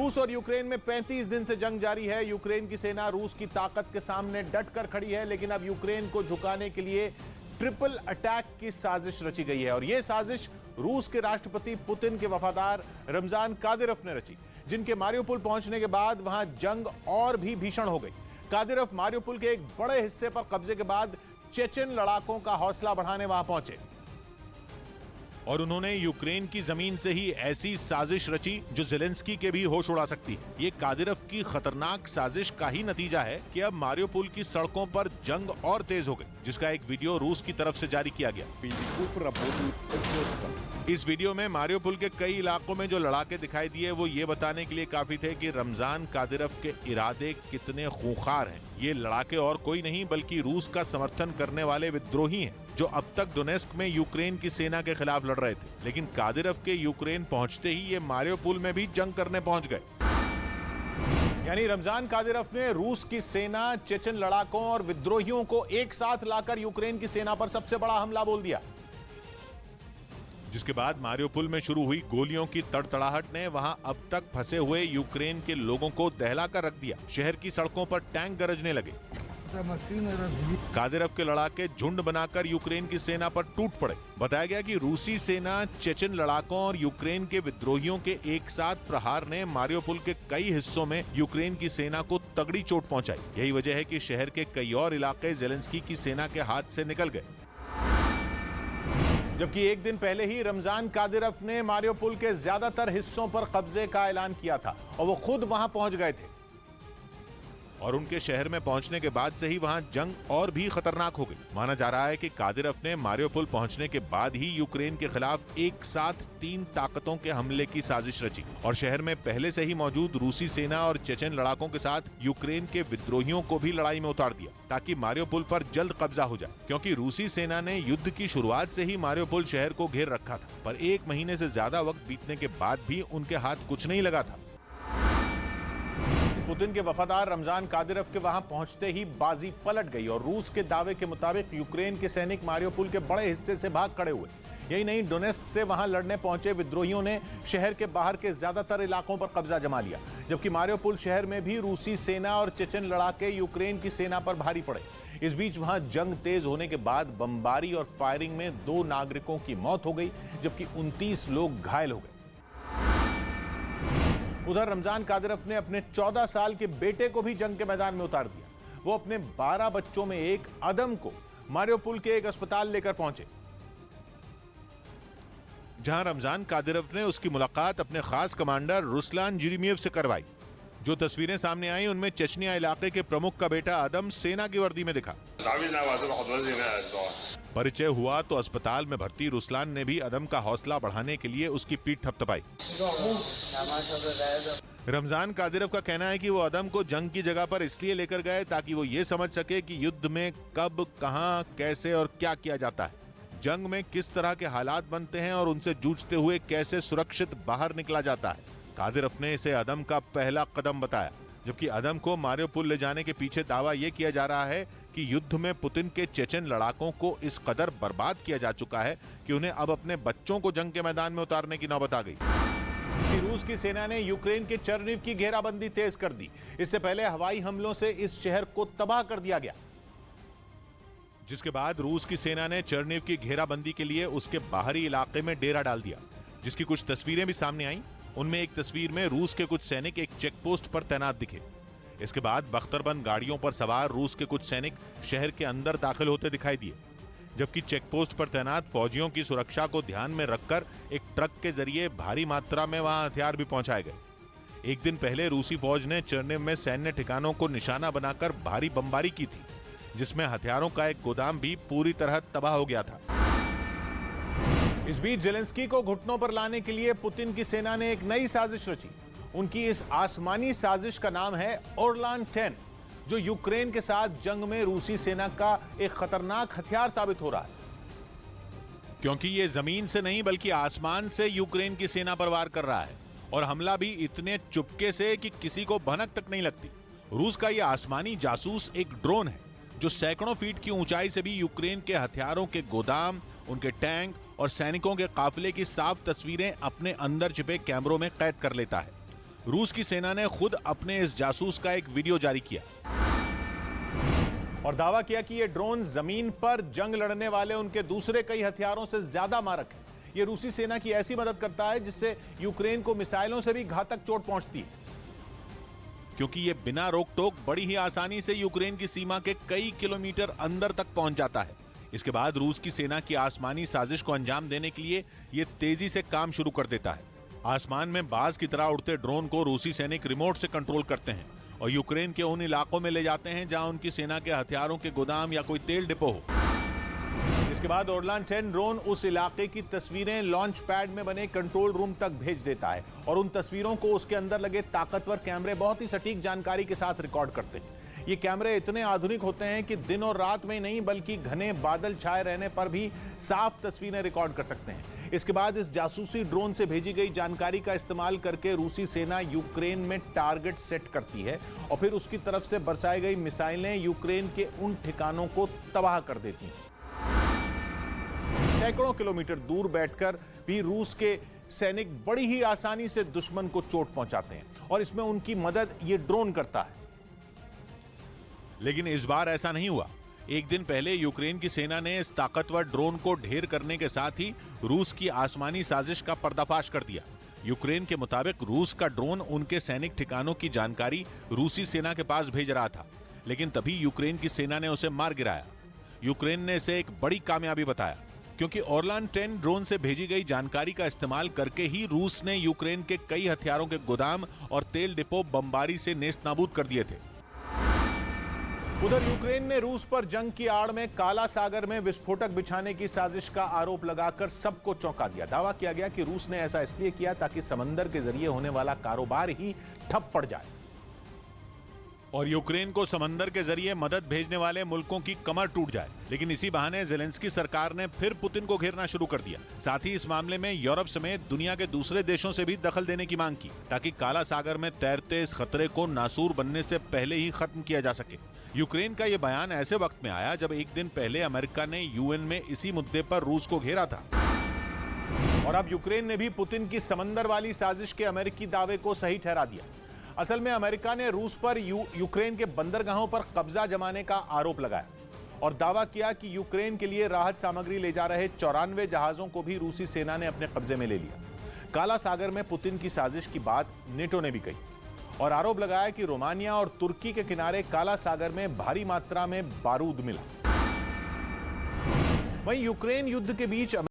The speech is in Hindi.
रूस और यूक्रेन में 35 दिन से जंग जारी है। यूक्रेन की सेना रूस की ताकत के सामने डट कर खड़ी है, लेकिन अब यूक्रेन को झुकाने के लिए ट्रिपल अटैक की साजिश रची गई है और यह साजिश रूस के राष्ट्रपति पुतिन के वफादार रमजान कादिरोव ने रची, जिनके मारियोपोल पहुंचने के बाद वहां जंग और भी भीषण हो गई। कादिरोव मारियोपोल के एक बड़े हिस्से पर कब्जे के बाद चेचन लड़ाकों का हौसला बढ़ाने वहां पहुंचे और उन्होंने यूक्रेन की जमीन से ही ऐसी साजिश रची जो ज़ेलेंस्की के भी होश उड़ा सकती है। ये कादिरोव की खतरनाक साजिश का ही नतीजा है कि अब मारियोपोल की सड़कों पर जंग और तेज हो गई, जिसका एक वीडियो रूस की तरफ से जारी किया गया। इस वीडियो में मारियोपोल के कई इलाकों में जो लड़ाके दिखाई दिए वो ये बताने के लिए काफी थे कि रमजान कादिरोव के इरादे कितने खूंखार हैं। ये लड़ाके और कोई नहीं बल्कि रूस का समर्थन करने वाले विद्रोही हैं, जो अब तक डोनेस्क में यूक्रेन की सेना के खिलाफ लड़ रहे थे। लेकिन कादिरोव के यूक्रेन पहुंचते ही ये मारियोपोल में भी जंग करने पहुंच गए। यानी रमजान कादिरोव ने रूस की सेना, चेचन लड़ाकों और विद्रोहियों को एक साथ लाकर यूक्रेन की सेना पर सबसे बड़ा हमला बोल दिया, जिसके बाद मारियोपोल में शुरू हुई गोलियों की तड़तड़ाहट ने वहां अब तक फंसे हुए यूक्रेन के लोगों को दहला कर रख दिया। शहर की सड़कों पर टैंक गरजने लगे। कादिरोव के लड़ाके झुंड बनाकर यूक्रेन की सेना पर टूट पड़े। बताया गया कि रूसी सेना, चेचन लड़ाकों और यूक्रेन के विद्रोहियों के एक साथ प्रहार ने मारियोपोल के कई हिस्सों में यूक्रेन की सेना को तगड़ी चोट पहुंचाई। यही वजह है कि शहर के कई और इलाके ज़ेलेंस्की की सेना के हाथ से निकल गए। जबकि एक दिन पहले ही रमजान कादिरोव ने मारियोपोल के ज्यादातर हिस्सों पर कब्जे का ऐलान किया था और वो खुद वहां पहुंच गए थे और उनके शहर में पहुंचने के बाद से ही वहां जंग और भी खतरनाक हो गई। माना जा रहा है कि कादिरोव ने मारियोपोल पहुंचने के बाद ही यूक्रेन के खिलाफ एक साथ 3 ताकतों के हमले की साजिश रची और शहर में पहले से ही मौजूद रूसी सेना और चेचन लड़ाकों के साथ यूक्रेन के विद्रोहियों को भी लड़ाई में उतार दिया, ताकि मारियोपोल पर जल्द कब्जा हो जाए। क्योंकि रूसी सेना ने युद्ध की शुरुआत से ही मारियोपोल शहर को घेर रखा था, पर 1 महीने से ज्यादा वक्त बीतने के बाद भी उनके हाथ कुछ नहीं लगा था। पुतिन के वफादार रमजान कादिरोव के वहां पहुंचते ही बाजी पलट गई और रूस के दावे के मुताबिक यूक्रेन के सैनिक मारियोपोल के बड़े हिस्से से भाग खड़े हुए। यही नहीं, डोनेस्क से वहां लड़ने पहुंचे विद्रोहियों ने शहर के बाहर के ज्यादातर इलाकों पर कब्जा जमा लिया, जबकि मारियोपोल शहर में भी रूसी सेना और चेचन लड़ाके यूक्रेन की सेना पर भारी पड़े। इस बीच वहां जंग तेज होने के बाद बमबारी और फायरिंग में 2 नागरिकों की मौत हो गई, जबकि 29 लोग घायल हो गए। उधर रमजान कादिरोव ने अपने 14 साल के बेटे को भी जंग के मैदान में उतार दिया। वो अपने 12 बच्चों में एक अदम को मारियोपोल के एक अस्पताल लेकर पहुंचे, जहां रमजान कादिरोव ने उसकी मुलाकात अपने खास कमांडर रुस्लान जिरीमियव से करवाई। जो तस्वीरें सामने आई उनमें चेचनिया इलाके के प्रमुख का बेटा अदम सेना की वर्दी में दिखा। परिचय हुआ तो अस्पताल में भर्ती रुस्लान ने भी अदम का हौसला बढ़ाने के लिए उसकी पीठ थपथपाई। रमजान कादिरोव का कहना है कि वो अदम को जंग की जगह पर इसलिए लेकर गए ताकि वो ये समझ सके कि युद्ध में कब, कहां, कैसे और क्या किया जाता है, जंग में किस तरह के हालात बनते हैं और उनसे जूझते हुए कैसे सुरक्षित बाहर निकला जाता है। कादिरोव ने इसे अदम का पहला कदम बताया, जबकि अदम को मारियोपोल ले जाने के पीछे दावा यह किया जा रहा है कि युद्ध में पुतिन के चेचन लड़ाकों को इस कदर बर्बाद किया जा चुका है कि उन्हें अब अपने बच्चों को जंग के मैदान में उतारने की नौबत आ गई। रूस की सेना ने यूक्रेन के चेर्निव की घेराबंदी तेज कर दी। इससे पहले हवाई हमलों से इस शहर को तबाह कर दिया गया, जिसके बाद रूस की सेना ने चेर्निव की घेराबंदी के लिए उसके बाहरी इलाके में डेरा डाल दिया, जिसकी कुछ तस्वीरें भी सामने आई। उनमें एक तस्वीर में रूस के कुछ सैनिक एक चेक पोस्ट पर तैनात दिखे। इसके बाद बख्तरबंद गाड़ियों पर सवार रूस के कुछ सैनिक शहर के अंदर दाखिल होते दिखाई दिए, जबकि चेक पोस्ट पर तैनात फौजियों की सुरक्षा को ध्यान में रखकर एक ट्रक के जरिए भारी मात्रा में वहां हथियार भी पहुंचाए गए। एक दिन पहले रूसी फौज ने चेर्निव में सैन्य ठिकानों को निशाना बनाकर भारी बमबारी की थी, जिसमें हथियारों का एक गोदाम भी पूरी तरह तबाह हो गया था। इस बीच ज़ेलेंस्की को घुटनों पर लाने के लिए पुतिन की सेना ने एक नई साजिश रची। उनकी इस आसमानी साजिश का नाम है ओरलान 10, जो यूक्रेन के साथ जंग में रूसी सेना का एक खतरनाक हथियार साबित हो रहा है, क्योंकि यह जमीन से नहीं बल्कि आसमान से यूक्रेन की सेना पर वार कर रहा है और हमला भी इतने चुपके से कि किसी को भनक तक नहीं लगती। रूस का यह आसमानी जासूस एक ड्रोन है जो सैकड़ों फीट की ऊंचाई से भी यूक्रेन के हथियारों के गोदाम, उनके टैंक और सैनिकों के काफिले की साफ तस्वीरें अपने अंदर छिपे कैमरों में कैद कर लेता है। रूस की सेना ने खुद अपने इस जासूस का एक वीडियो जारी किया और दावा किया कि ये ड्रोन जमीन पर जंग लड़ने वाले उनके दूसरे कई हथियारों से ज्यादा मारक है। ये रूसी सेना की ऐसी मदद करता है जिससे यूक्रेन को मिसाइलों से भी घातक चोट पहुंचती है, क्योंकि ये बिना रोक टोक बड़ी ही आसानी से यूक्रेन की सीमा के कई किलोमीटर अंदर तक पहुंच जाता है। इसके बाद रूस की सेना की आसमानी साजिश को अंजाम देने के लिए ये तेजी से काम शुरू कर देता है। आसमान में बाज की तरह उड़ते ड्रोन को रूसी सैनिक रिमोट से कंट्रोल करते हैं और यूक्रेन के उन इलाकों में ले जाते हैं जहां उनकी सेना के हथियारों के गोदाम या कोई तेल डिपो हो। इसके बाद ओरलान 10 ड्रोन उस इलाके की तस्वीरें लॉन्च पैड में बने कंट्रोल रूम तक भेज देता है और उन तस्वीरों को उसके अंदर लगे ताकतवर कैमरे बहुत ही सटीक जानकारी के साथ रिकॉर्ड करते हैं। ये कैमरे इतने आधुनिक होते हैं कि दिन और रात में नहीं बल्कि घने बादल छाए रहने पर भी साफ तस्वीरें रिकॉर्ड कर सकते हैं। इसके बाद इस जासूसी ड्रोन से भेजी गई जानकारी का इस्तेमाल करके रूसी सेना यूक्रेन में टारगेट सेट करती है और फिर उसकी तरफ से बरसाई गई मिसाइलें यूक्रेन के उन ठिकानों को तबाह कर देती हैं। सैकड़ों किलोमीटर दूर बैठकर भी रूस के सैनिक बड़ी ही आसानी से दुश्मन को चोट पहुंचाते हैं और इसमें उनकी मदद ये ड्रोन करता है। लेकिन इस बार ऐसा नहीं हुआ। एक दिन पहले यूक्रेन की सेना ने इस ताकतवर ड्रोन को ढेर करने के साथ ही रूस की आसमानी साजिश का पर्दाफाश कर दिया। यूक्रेन के मुताबिक रूस का ड्रोन उनके सैनिक ठिकानों की जानकारी रूसी सेना के पास भेज रहा था, लेकिन तभी यूक्रेन की सेना ने उसे मार गिराया। यूक्रेन ने इसे एक बड़ी कामयाबी बताया, क्योंकि ओरलान 10 ड्रोन से भेजी गई जानकारी का इस्तेमाल करके ही रूस ने यूक्रेन के कई हथियारों के गोदाम और तेल डिपो बमबारी से नेस्तनाबूद कर दिए थे। उधर यूक्रेन ने रूस पर जंग की आड़ में काला सागर में विस्फोटक बिछाने की साजिश का आरोप लगाकर सबको चौंका दिया। दावा किया गया कि रूस ने ऐसा इसलिए किया ताकि समंदर के जरिए होने वाला कारोबार ही ठप पड़ जाए और यूक्रेन को समंदर के जरिए मदद भेजने वाले मुल्कों की कमर टूट जाए। लेकिन इसी बहाने ज़ेलेंस्की सरकार ने फिर पुतिन को घेरना शुरू कर दिया। साथ ही इस मामले में यूरोप समेत दुनिया के दूसरे देशों से भी दखल देने की मांग की, ताकि काला सागर में तैरते इस खतरे को नासूर बनने से पहले ही खत्म किया जा सके। यूक्रेन का यह बयान ऐसे वक्त में आया जब एक दिन पहले अमेरिका ने यूएन में इसी मुद्दे पर रूस को घेरा था और अब यूक्रेन ने भी पुतिन की समंदर वाली साजिश के अमेरिकी दावे को सही ठहरा दिया। असल में अमेरिका ने रूस पर यूक्रेन के बंदरगाहों पर कब्जा जमाने का आरोप लगाया और दावा किया कि यूक्रेन के लिए राहत सामग्री ले जा रहे 94 जहाजों को भी रूसी सेना ने अपने कब्जे में ले लिया। काला सागर में पुतिन की साजिश की बात नेटो ने भी कही और आरोप लगाया कि रोमानिया और तुर्की के किनारे काला सागर में भारी मात्रा में बारूद मिला। वहीं यूक्रेन युद्ध के बीच